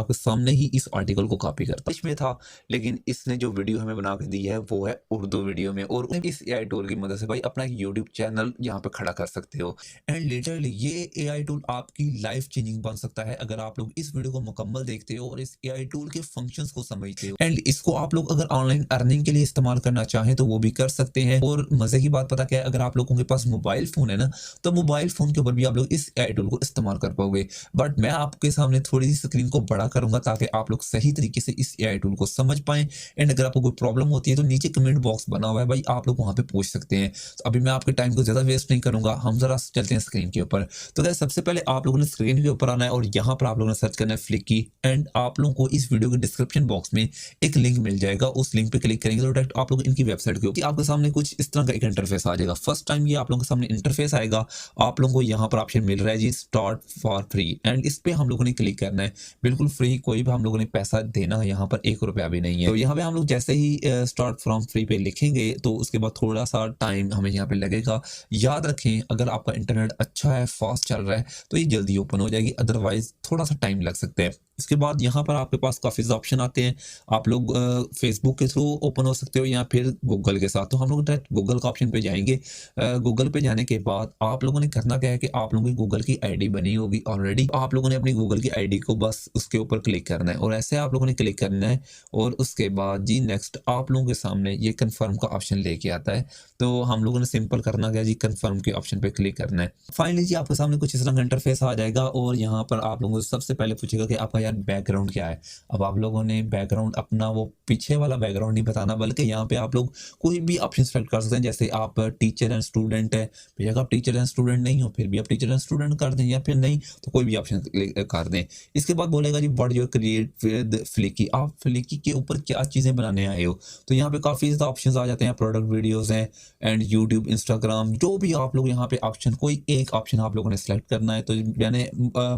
आपके सामने ही इस आर्टिकल को कॉपी करता इसमें था, लेकिन इसने जो वीडियो हमें बना के दी है वो है उर्दू वीडियो में। और इस एआई टूल की मदद से भाई अपना एक यूट्यूब चैनल यहाँ पे खड़ा कर सकते हो। एंड लिटरली ये एआई टूल आपकी लाइफ चेंजिंग बन सकता है अगर आप लोग इस वीडियो को मुकम्मल देखते हो और इस एआई टूल के फंक्शंस को समझते हो। एंड इसको आप लोग अगर ऑनलाइन अर्निंग के लिए इस्तेमाल करना चाहें तो वो भी कर सकते हैं। और मजे की बात पता क्या है, अगर आप लोगों के पास मोबाइल फोन है ना, तो मोबाइल फोन के ऊपर भी आप लोग इस एआई टूल को इस्तेमाल कर पाओगे। बट मैं आपके सामने थोड़ी सी स्क्रीन को बड़ा करूंगा ताकि आप लोग सही तरीके से इस एआई टूल को समझ पाएं। एंड अगर आपको कोई प्रॉब्लम होती है तो नीचे कमेंट बॉक्स बना हुआ है भाई, आप लोग वहां पे पूछ सकते हैं। तो अभी मैं आपके टाइम को ज्यादा वेस्ट नहीं करूंगा, हम जरा चलते हैं स्क्रीन के ऊपर। तो गाइस सबसे पहले आप लोगों ने स्क्रीन के ऊपर आना है और यहाँ पर आप लोगों ने सर्च करना है फ्लिकी। एंड आप लोगों को इस वीडियो के डिस्क्रिप्शन बॉक्स में एक लिंक मिल जाएगा, उस लिंक पे क्लिक करेंगे तो डायरेक्ट आप लोग इनकी वेबसाइट के ऊपर आपके सामने कुछ इस तरह का एक इंटरफेस आ जाएगा। फर्स्ट टाइम ये आप लोगों के सामने इंटरफेस आएगा, आप लोगों को यहाँ पर ऑप्शन मिल रहा है जी स्टार्ट फॉर फ्री। एंड इस पे हम लोगों ने क्लिक करना है, बिल्कुल फ्री, कोई भी हम लोगों ने पैसा देना है, यहाँ पर 1 रुपया भी नहीं है। तो यहाँ पे हम लोग जैसे ही स्टार्ट फ्रॉम फ्री पे लिखेंगे तो उसके बाद थोड़ा सा टाइम हमें यहाँ पे लगेगा। याद रखें अगर आपका इंटरनेट अच्छा है, फास्ट चल रहा है, तो ये जल्दी ओपन हो जाएगी, अदरवाइज थोड़ा सा टाइम लग सकता है। इसके बाद यहाँ पर आपके पास काफ़ी ऑप्शन आते हैं, आप लोग फेसबुक के थ्रू ओपन हो सकते हो या फिर गूगल के साथ। तो हम लोग डायरेक्ट गूगल का ऑप्शन पे जाएंगे। गूगल पे जाने के बाद आप लोगों ने करना क्या है कि आप लोगों की गूगल की आईडी बनी होगी ऑलरेडी, आप लोगों ने अपनी गूगल की आईडी को बस उसके ऊपर क्लिक करना है और ऐसे आप लोगों ने क्लिक करना है। और उसके बाद जी नेक्स्ट आप लोगों के सामने ये कन्फर्म का ऑप्शन लेके आता है। तो हम लोगों ने सिंपल करना क्या जी, कन्फर्म के ऑप्शन पे क्लिक करना है। फाइनली जी आपके सामने कुछ इस तरह का इंटरफेस आ जाएगा और यहाँ पर आप लोगों से सबसे पहले पूछेगा कि आपका यार बैकग्राउंड क्या है। अब आप लोगों ने बैकग्राउंड अपना वो पीछे वाला बैकग्राउंड नहीं बताना, बल्कि यहाँ पे आप लोग कोई भी ऑप्शन सेलेक्ट कर सकते हैं। जैसे आप टीचर एंड स्टूडेंट है, भैया आप टीचर एंड स्टूडेंट नहीं हो फिर भी आप टीचर एंड स्टूडेंट कर दें, या फिर नहीं तो कोई भी ऑप्शन कर दें। इसके बाद बोलेगा जी what your create with Fliki, आप फ्लिकी के ऊपर क्या चीज़ें बनाने आए हो। तो यहाँ पे काफ़ी ज़्यादा ऑप्शंस आ जाते हैं, प्रोडक्ट वीडियोस हैं एंड यूट्यूब, इंस्टाग्राम, जो भी आप लोग यहाँ पे ऑप्शन, कोई एक ऑप्शन आप लोगों ने सेलेक्ट करना है। तो मैंने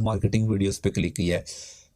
मार्केटिंग वीडियोस पे क्लिक किया है।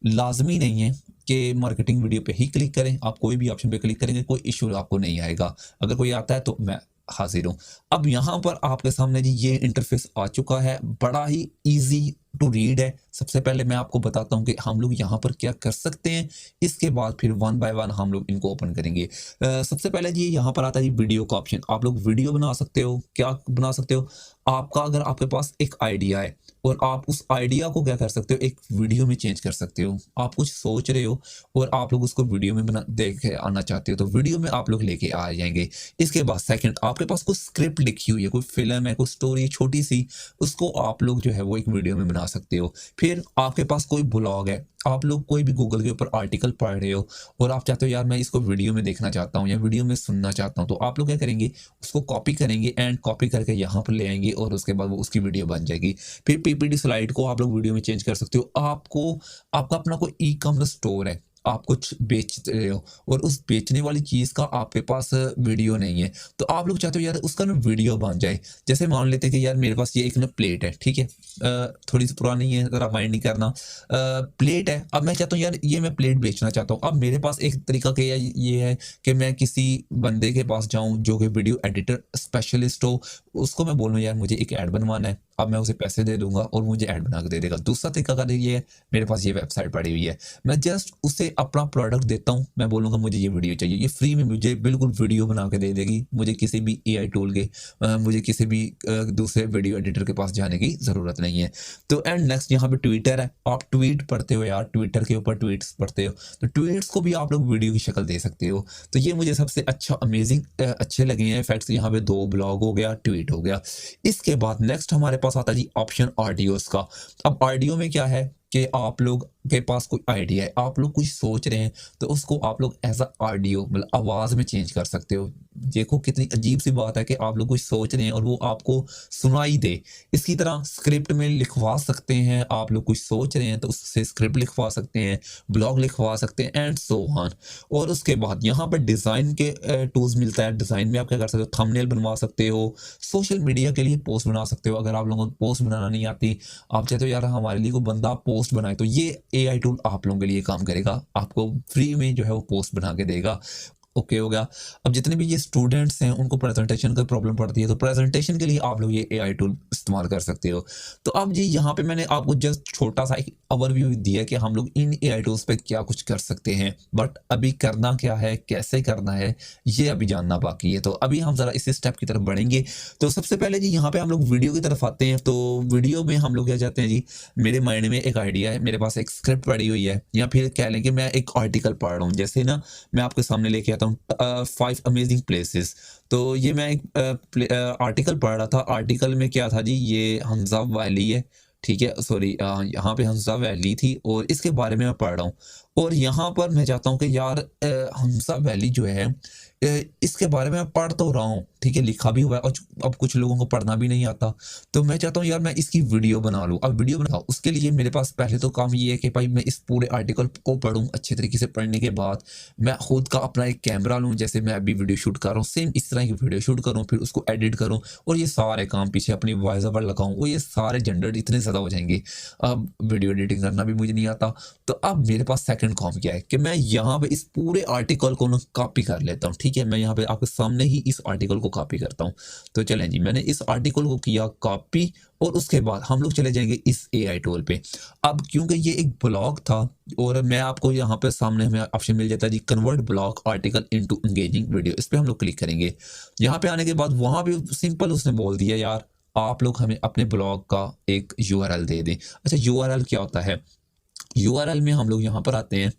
लाजमी नहीं है कि मार्केटिंग वीडियो पे ही क्लिक करें, आप कोई भी ऑप्शन पे क्लिक करेंगे कोई इशू आपको नहीं आएगा। अगर कोई आता है तो मैं हाजिर हूँ। अब यहाँ पर आपके सामने जी ये इंटरफेस आ चुका है, बड़ा ही इजी टू रीड है। सबसे पहले मैं आपको बताता हूँ कि हम लोग यहाँ पर क्या कर सकते हैं, इसके बाद फिर वन बाय वन हम लोग इनको ओपन करेंगे। सबसे पहले जी यहाँ पर आता है जी वीडियो का ऑप्शन। आप लोग वीडियो बना सकते हो, क्या बना सकते हो, आपका अगर आपके पास एक आइडिया है और आप उस आइडिया को क्या कर सकते हो, एक वीडियो में चेंज कर सकते हो। आप कुछ सोच रहे हो और आप लोग उसको वीडियो में बना देख के आना चाहते हो तो वीडियो में आप लोग लेके आ जाएंगे। इसके बाद सेकंड, आपके पास कोई स्क्रिप्ट लिखी हुई है, कोई फिल्म है, कोई स्टोरी छोटी सी, उसको आप लोग जो है वो एक वीडियो में बना सकते हो। फिर आपके पास कोई ब्लॉग है, आप लोग कोई भी गूगल के ऊपर आर्टिकल पढ़ रहे हो और आप चाहते हो यार मैं इसको वीडियो में देखना चाहता हूँ या वीडियो में सुनना चाहता हूँ, तो आप लोग क्या करेंगे, उसको कॉपी करेंगे एंड कॉपी करके यहाँ पर ले आएंगे और उसके बाद वो उसकी वीडियो बन जाएगी। फिर पीपीटी स्लाइड को आप लोग वीडियो में चेंज कर सकते हो। आपको आपका अपना कोई ई कॉमर्स स्टोर है, आप कुछ बेच रहे हो और उस बेचने वाली चीज़ का आपके पास वीडियो नहीं है, तो आप लोग चाहते हो यार उसका ना वीडियो बन जाए। जैसे मान लेते हैं कि यार मेरे पास ये एक ना प्लेट है, ठीक है, थोड़ी सी पुरानी है, ज़रा माइंड नहीं करना, प्लेट है। अब मैं चाहता हूँ यार ये मैं प्लेट बेचना चाहता हूँ। अब मेरे पास एक तरीका क्या ये है कि मैं किसी बंदे के पास जाऊँ जो कि वीडियो एडिटर स्पेशलिस्ट हो, उसको मैं बोलूँ यार मुझे एक ऐड बनवाना है। अब मैं उसे पैसे दे दूंगा और मुझे ऐड बना के दे देगा। दूसरा तरीका का ये है, मेरे पास ये वेबसाइट पड़ी हुई है, मैं जस्ट उसे अपना प्रोडक्ट देता हूँ, मैं बोलूँगा मुझे ये वीडियो चाहिए, ये फ्री में मुझे बिल्कुल वीडियो बना के दे देगी। मुझे किसी भी एआई टूल के मुझे किसी भी दूसरे वीडियो एडिटर के पास जाने की ज़रूरत नहीं है। तो एंड नेक्स्ट यहाँ पे ट्विटर है, आप ट्वीट पढ़ते हो यार, ट्विटर के ऊपर ट्वीट्स पढ़ते हो, तो ट्वीट्स को भी आप लोग वीडियो की शक्ल दे सकते हो। तो ये मुझे सबसे अच्छा अमेजिंग अच्छे लगे हैं इफेक्ट्स। यहाँ पे 2 ब्लॉग हो गया, ट्वीट हो गया। इसके बाद नेक्स्ट हमारे पास आता है जी ऑप्शन ऑडियोस का। अब ऑडियो में क्या है कि आप लोग के पास कोई आइडिया है, आप लोग कुछ सोच रहे हैं, तो उसको आप लोग एज अ ऑडियो मतलब आवाज़ में चेंज कर सकते हो। देखो कितनी अजीब सी बात है कि आप लोग कुछ सोच रहे हैं और वो आपको सुनाई दे। इसकी तरह स्क्रिप्ट में लिखवा सकते हैं, आप लोग कुछ सोच रहे हैं तो उससे स्क्रिप्ट लिखवा सकते हैं, ब्लॉग लिखवा सकते हैं एंड सो ऑन। और उसके बाद यहाँ पर डिज़ाइन के टूल्स मिलता है। डिज़ाइन में आप क्या कर सकते हो, थंबनेल बनवा सकते हो, सोशल मीडिया के लिए पोस्ट बना सकते हो। अगर आप लोगों को पोस्ट बनाना नहीं आती, आप चाहते हो यार हमारे लिए कोई बंदा पोस्ट बनाए, तो ये एआई टूल आप लोगों के लिए काम करेगा, आपको फ्री में जो है वो पोस्ट बना के देगा। ओके हो गया। अब जितने भी ये स्टूडेंट्स हैं उनको प्रेजेंटेशन का प्रॉब्लम पड़ती है, तो प्रेजेंटेशन के लिए आप लोग ये एआई टूल इस्तेमाल कर सकते हो। तो अब जी यहाँ पे मैंने आपको जस्ट छोटा सा एक ओवरव्यू दिया कि हम लोग इन एआई टूल्स पे क्या कुछ कर सकते हैं, बट अभी करना क्या है, कैसे करना है, ये अभी जानना बाकी है। तो अभी हम जरा इस स्टेप की तरफ बढ़ेंगे। तो सबसे पहले जी यहाँ पे हम लोग वीडियो की तरफ आते हैं। तो वीडियो में हम लोग क्या चाहते हैं जी, मेरे माइंड में एक आइडिया है, मेरे पास एक स्क्रिप्ट पड़ी हुई है, या फिर कह लें कि मैं एक आर्टिकल पढ़ रहा हूँ। जैसे ना मैं आपके सामने लेके आता हूँ 5 अमेजिंग प्लेसेस। तो ये मैं एक आर्टिकल पढ़ रहा था। आर्टिकल में क्या था जी, ये हंसा वैली है, ठीक है, सॉरी, यहाँ पे हंसा वैली थी और इसके बारे में मैं पढ़ रहा हूँ। और यहाँ पर मैं चाहता हूँ कि यार हंसा वैली जो है, इसके बारे में मैं पढ़ तो रहा हूँ, ठीक है, लिखा भी हुआ है, और अब कुछ लोगों को पढ़ना भी नहीं आता। तो मैं चाहता हूँ यार मैं इसकी वीडियो बना लूँ। अब वीडियो बना, उसके लिए मेरे पास पहले तो काम ये है कि भाई मैं इस पूरे आर्टिकल को पढ़ूँ अच्छे तरीके से। पढ़ने के बाद मैं खुद का अपना एक कैमरा लूँ, जैसे मैं अभी वीडियो शूट कर रहा हूँ, सेम इस तरह की वीडियो शूट करूँ, फिर उसको एडिट करूँ, और ये सारे काम पीछे अपनी वॉइस ओवर लगाऊँ, वो ये सारे जनरेट इतने ज़्यादा हो जाएंगे। अब वीडियो एडिटिंग करना भी मुझे नहीं आता। तो अब मेरे पास सेकंड काम क्या है कि मैं यहाँ पे इस पूरे आर्टिकल को ना कॉपी कर लेता हूँ, ठीक है। मैं यहाँ पे आपके सामने ही इस आर्टिकल को कॉपी करता हूँ। तो चलें जी, मैंने इस आर्टिकल को किया कॉपी, और उसके बाद हम लोग चले जाएंगे इस एआई टूल पे। अब क्योंकि ये एक ब्लॉग था, और मैं आपको यहाँ पे सामने हमें ऑप्शन मिल जाता है जी, convert blog article into engaging video. इस पे हम लोग क्लिक करेंगे। यहाँ पे आने के बाद वहाँ भी सिंपल उसने बोल दिया यार आप लोग हमें अपने ब्लॉग का एक यूआरएल दे दें। अच्छा, यूआरएल क्या होता है? यूआरएल में हम लोग यहाँ पर आते हैं।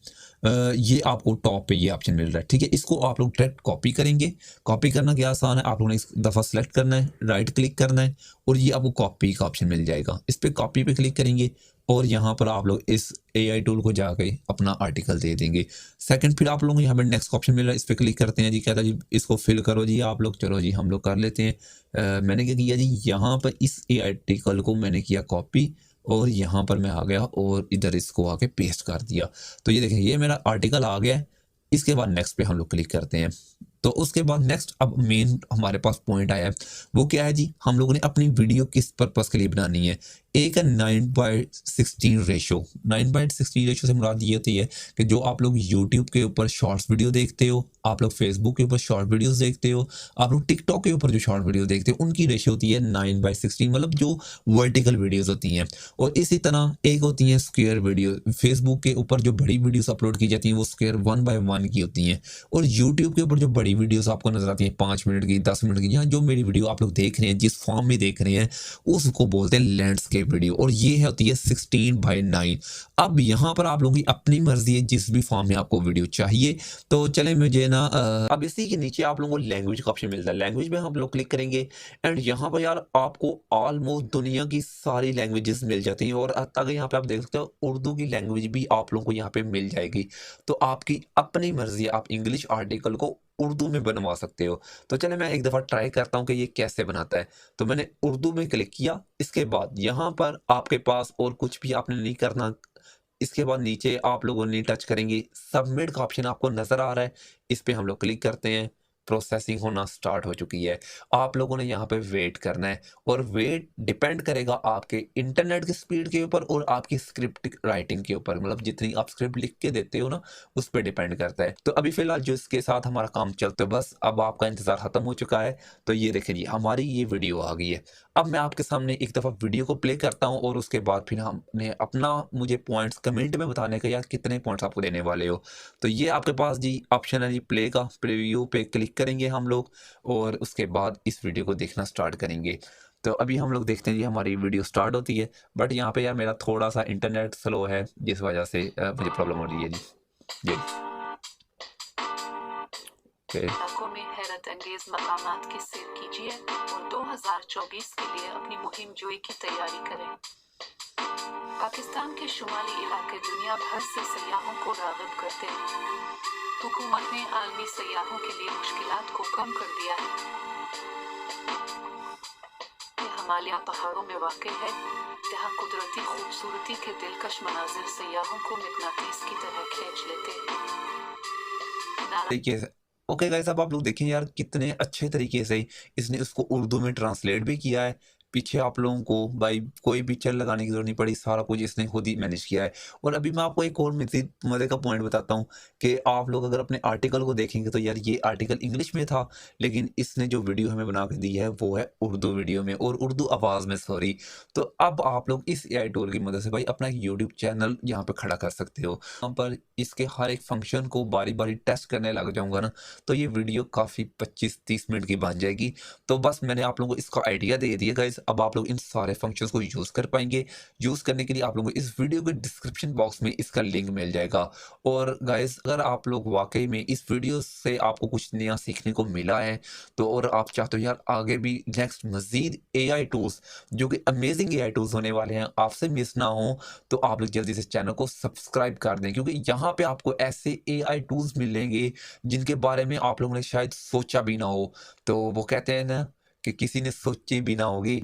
ये आपको टॉप पे ये ऑप्शन मिल रहा है, ठीक है। इसको आप लोग डायरेक्ट कॉपी करेंगे। कॉपी करना क्या आसान है, आप लोगों ने इस दफ़ा सेलेक्ट करना है, राइट क्लिक करना है, और ये आपको कॉपी का ऑप्शन मिल जाएगा। इस पे कॉपी पे क्लिक करेंगे, और यहाँ पर आप लोग इस एआई टूल को जाके अपना आर्टिकल दे देंगे। सेकंड, फिर आप लोगों को यहाँ पे नेक्स्ट का ऑप्शन मिल रहा है, इस पे क्लिक करते हैं जी। कहता है जी इसको फिल करो जी आप लोग। चलो जी हम लोग कर लेते हैं। मैंने क्या किया जी, यहाँ पर इस एआई आर्टिकल को मैंने किया कॉपी, और यहाँ पर मैं आ गया और इधर इसको आके पेस्ट कर दिया। तो ये देखें, ये मेरा आर्टिकल आ गया है। इसके बाद नेक्स्ट पे हम लोग क्लिक करते हैं। तो उसके बाद नेक्स्ट अब मेन हमारे पास पॉइंट आया है, वो क्या है जी, हम लोगों ने अपनी वीडियो किस पर्पस के लिए बनानी है। एक है 9:16 रेशो। 9:16 रेशो से मुराद ये होती है कि जो आप लोग यूट्यूब के ऊपर शॉर्ट्स वीडियो देखते हो, आप लोग फेसबुक के ऊपर शॉर्ट वीडियोस देखते हो, आप लोग टिकटॉक के ऊपर जो शॉर्ट वीडियो देखते हो, उनकी रेशो होती है 9:16, मतलब जो वर्टिकल वीडियोस होती हैं। और इसी तरह एक होती है स्क्वायर वीडियो। फेसबुक के ऊपर जो बड़ी वीडियोस अपलोड की जाती हैं वो स्क्वायर 1/1 की होती हैं। और यूट्यूब के ऊपर जो बड़ी वीडियोस आपको नजर आती हैं 5 मिनट की, 10 मिनट की, यहाँ जो मेरी वीडियो आप लोग देख रहे हैं, जिस फॉर्म में देख रहे हैं, उसको बोलते हैं लैंडस्केप वीडियो, और ये होती है 16:9। अब यहाँ पर आप लोगों की अपनी मर्जी है, जिस भी फॉर्म में आपको वीडियो चाहिए। तो चले मुझे ना अब इसी के नीचे आप लोगों को लैंग्वेज का ऑप्शन मिलता है। लैंग्वेज में हम लोग क्लिक करेंगे, एंड यहाँ पर यार आपको ऑलमोस्ट दुनिया की सारी लैंग्वेजेस मिल जाती हैं, और तक यहाँ पे आप देख सकते हो उर्दू की लैंग्वेज भी आप लोगों को यहाँ पे मिल जाएगी। तो आपकी अपनी मर्जी है, आप इंग्लिश आर्टिकल को उर्दू में बनवा सकते हो। तो चले मैं एक दफ़ा ट्राई करता हूँ कि ये कैसे बनाता है। तो मैंने उर्दू में क्लिक किया। इसके बाद यहाँ पर आपके पास और कुछ भी आपने नहीं करना। इसके बाद नीचे आप लोगों ने टच करेंगे, सबमिट का ऑप्शन आपको नजर आ रहा है, इस पे हम लोग क्लिक करते हैं। प्रोसेसिंग होना स्टार्ट हो चुकी है। आप लोगों ने यहाँ पे वेट करना है, और वेट डिपेंड करेगा आपके इंटरनेट की स्पीड के ऊपर और आपकी स्क्रिप्ट राइटिंग के ऊपर, मतलब जितनी आप स्क्रिप्ट लिख के देते हो ना, उस पर डिपेंड करता है। तो अभी फिलहाल जो इसके साथ हमारा काम चलता है, बस अब आपका इंतजार खत्म हो चुका है। तो ये देखें जी, हमारी ये वीडियो आ गई है। अब मैं आपके सामने एक दफ़ा वीडियो को प्ले करता हूँ, और उसके बाद फिर हमने अपना मुझे पॉइंट्स कमेंट में बताने का, यार कितने पॉइंट्स आपको देने वाले हो। तो ये आपके पास जी ऑप्शन है जी, प्ले का। प्रीव्यू पे क्लिक करेंगे हम लोग, और उसके बाद इस वीडियो को देखना स्टार्ट करेंगे। तो अभी हम लोग देखते हैं जी हमारी वीडियो स्टार्ट होती है, बट यहाँ पे यार मेरा थोड़ा सा इंटरनेट स्लो है, जिस वजह से मुझे प्रॉब्लम हो रही है जी। इलाकों में हैरत अंगेज मकामात की सैर कीजिए और 2024 के लिए अपनी मुहिम जोई की तैयारी करें। पाकिस्तान के शुमाली इलाके दुनिया भर से सयाहों को राग़िब करते हैं। हुकूमत ने आलमी सयाहों के लिए मुश्किलात को कम कर दिया है। ये हिमालय पहाड़ों में वाक़ है, जहाँ कुदरती खूबसूरती के दिलकश मनाजिर सयाहों को मकनातीस की तरह खींच लेते हैं। देखिए ओके गाइस, अब आप लोग देखें यार कितने अच्छे तरीके से इसने उसको उर्दू में ट्रांसलेट भी किया है, पीछे आप लोगों को भाई कोई पिक्चर लगाने की जरूरत नहीं पड़ी, सारा कुछ इसने खुद ही मैनेज किया है। और अभी मैं आपको एक और मज़ीद मज़े का पॉइंट बताता हूँ कि आप लोग अगर अपने आर्टिकल को देखेंगे तो यार ये आर्टिकल इंग्लिश में था, लेकिन इसने जो वीडियो हमें बना के दी है वो है उर्दू वीडियो में और उर्दू आवाज़ में, सॉरी। तो अब आप लोग इस एआई टूल की मदद से भाई अपना यूट्यूब चैनल यहाँ पे खड़ा कर सकते हो। यहाँ पर इसके हर एक फंक्शन को बारी-बारी टेस्ट करने लग जाऊँगा ना, तो ये वीडियो काफ़ी 25-30 मिनट की बन जाएगी। तो बस मैंने आप लोगों को इसका आइडिया दे दिया गाइस, अब आप लोग इन सारे फंक्शंस को यूज़ कर पाएँगे। यूज़ करने के लिए आप लोगों को इस वीडियो के डिस्क्रिप्शन बॉक्स में इसका लिंक मिल जाएगा। और गाइस अगर आप लोग वाक़ई में इस वीडियो से आपको कुछ नया सीखने को मिला है, तो और आप चाहते हो यार आगे भी नेक्स्ट मज़ीद एआई टूल्स जो कि अमेज़िंग एआई टूल्स होने वाले हैं, आपसे मिस ना हो, तो आप लोग जल्दी से चैनल को सब्सक्राइब कर दें, क्योंकि यहाँ पे आपको ऐसे एआई टूल्स मिलेंगे जिनके बारे में आप लोगों ने शायद सोचा भी ना हो। तो वो कहते हैं ना कि किसी ने सोची भी ना होगी।